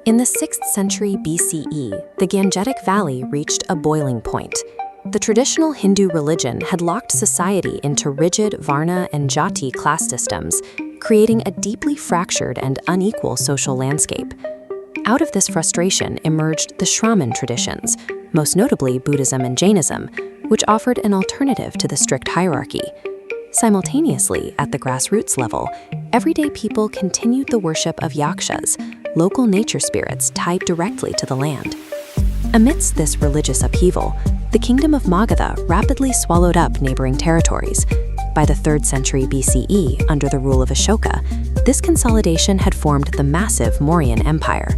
In the 6th century BCE, the Gangetic Valley reached a boiling point. The traditional Hindu religion had locked society into rigid Varna and Jati class systems, creating a deeply fractured and unequal social landscape. Out of this frustration emerged the Shraman traditions, most notably Buddhism and Jainism, which offered an alternative to the strict hierarchy. Simultaneously, at the grassroots level, everyday people continued the worship of yakshas, local nature spirits tied directly to the land. Amidst this religious upheaval, the kingdom of Magadha rapidly swallowed up neighboring territories. By the 3rd century BCE, under the rule of Ashoka, this consolidation had formed the massive Mauryan Empire.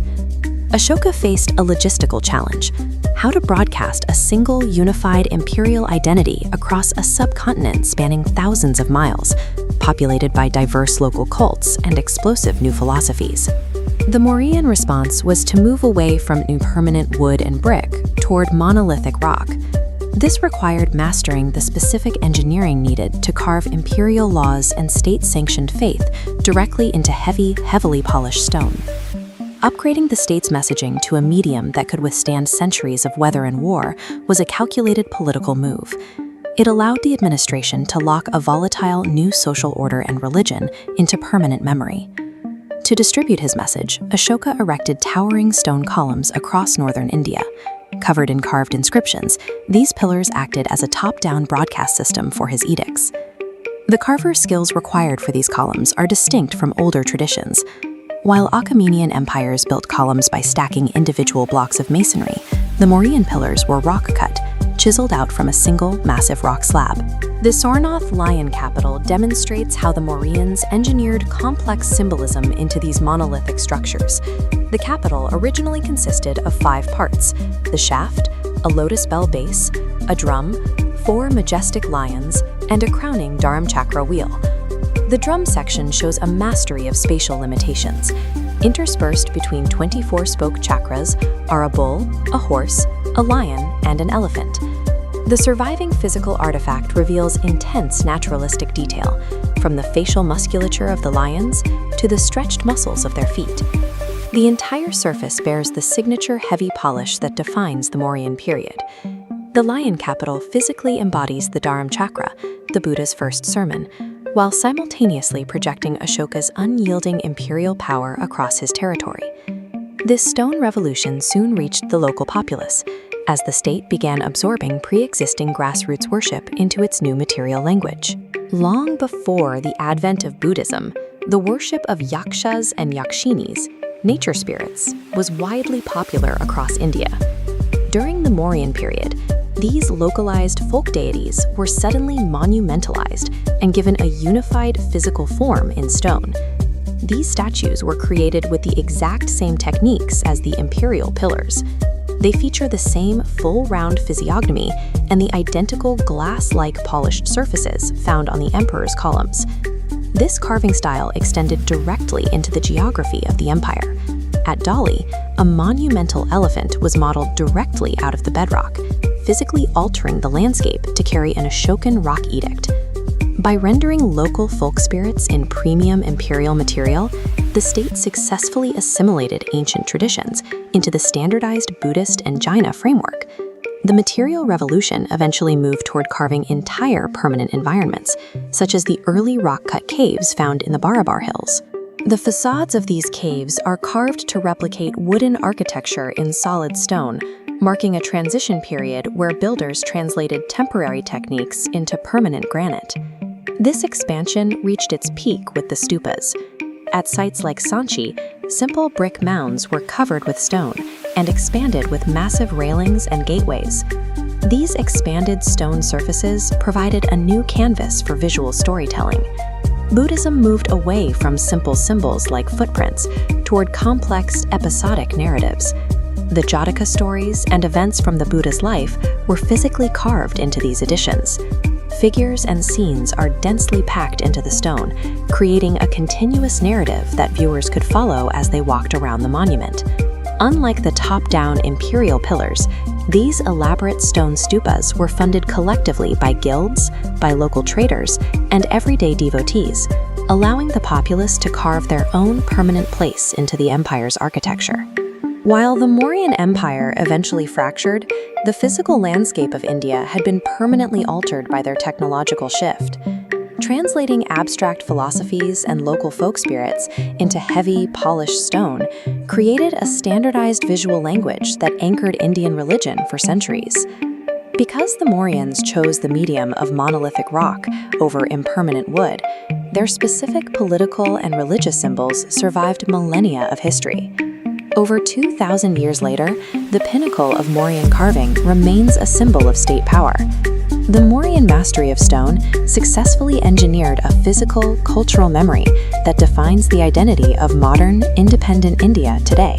Ashoka faced a logistical challenge: how to broadcast a single unified imperial identity across a subcontinent spanning thousands of miles, populated by diverse local cults and explosive new philosophies. The Mauryan response was to move away from impermanent wood and brick toward monolithic rock. This required mastering the specific engineering needed to carve imperial laws and state-sanctioned faith directly into heavily polished stone. Upgrading the state's messaging to a medium that could withstand centuries of weather and war was a calculated political move. It allowed the administration to lock a volatile new social order and religion into permanent memory. To distribute his message, Ashoka erected towering stone columns across northern India. Covered in carved inscriptions, these pillars acted as a top-down broadcast system for his edicts. The carver's skills required for these columns are distinct from older traditions. While Achaemenian empires built columns by stacking individual blocks of masonry, the Mauryan pillars were rock-cut, chiseled out from a single, massive rock slab. The Sarnath lion capital demonstrates how the Mauryans engineered complex symbolism into these monolithic structures. The capital originally consisted of 5 parts: the shaft, a lotus bell base, a drum, 4 majestic lions, and a crowning Dharamchakra wheel. The drum section shows a mastery of spatial limitations. Interspersed between 24-spoke chakras are a bull, a horse, a lion, and an elephant. The surviving physical artifact reveals intense naturalistic detail, from the facial musculature of the lions to the stretched muscles of their feet. The entire surface bears the signature heavy polish that defines the Mauryan period. The lion capital physically embodies the Dharamchakra, the Buddha's first sermon, while simultaneously projecting Ashoka's unyielding imperial power across his territory. This stone revolution soon reached the local populace, as the state began absorbing pre-existing grassroots worship into its new material language. Long before the advent of Buddhism, the worship of yakshas and yakshinis, nature spirits, was widely popular across India. During the Mauryan period, these localized folk deities were suddenly monumentalized and given a unified physical form in stone. These statues were created with the exact same techniques as the imperial pillars. They feature the same full round physiognomy and the identical glass-like polished surfaces found on the emperor's columns. This carving style extended directly into the geography of the empire. At Delhi, a monumental elephant was modeled directly out of the bedrock, physically altering the landscape to carry an Ashokan rock edict. By rendering local folk spirits in premium imperial material, the state successfully assimilated ancient traditions into the standardized Buddhist and Jaina framework. The material revolution eventually moved toward carving entire permanent environments, such as the early rock-cut caves found in the Barabar Hills. The facades of these caves are carved to replicate wooden architecture in solid stone, marking a transition period where builders translated temporary techniques into permanent granite. This expansion reached its peak with the stupas. At sites like Sanchi, simple brick mounds were covered with stone and expanded with massive railings and gateways. These expanded stone surfaces provided a new canvas for visual storytelling. Buddhism moved away from simple symbols like footprints toward complex, episodic narratives. The Jataka stories and events from the Buddha's life were physically carved into these additions. Figures and scenes are densely packed into the stone, creating a continuous narrative that viewers could follow as they walked around the monument. Unlike the top-down imperial pillars, these elaborate stone stupas were funded collectively by guilds, by local traders, and everyday devotees, allowing the populace to carve their own permanent place into the empire's architecture. While the Mauryan Empire eventually fractured, the physical landscape of India had been permanently altered by their technological shift. Translating abstract philosophies and local folk spirits into heavy, polished stone created a standardized visual language that anchored Indian religion for centuries. Because the Mauryans chose the medium of monolithic rock over impermanent wood, their specific political and religious symbols survived millennia of history. Over 2,000 years later, the pinnacle of Mauryan carving remains a symbol of state power. The Mauryan mastery of stone successfully engineered a physical, cultural memory that defines the identity of modern, independent India today.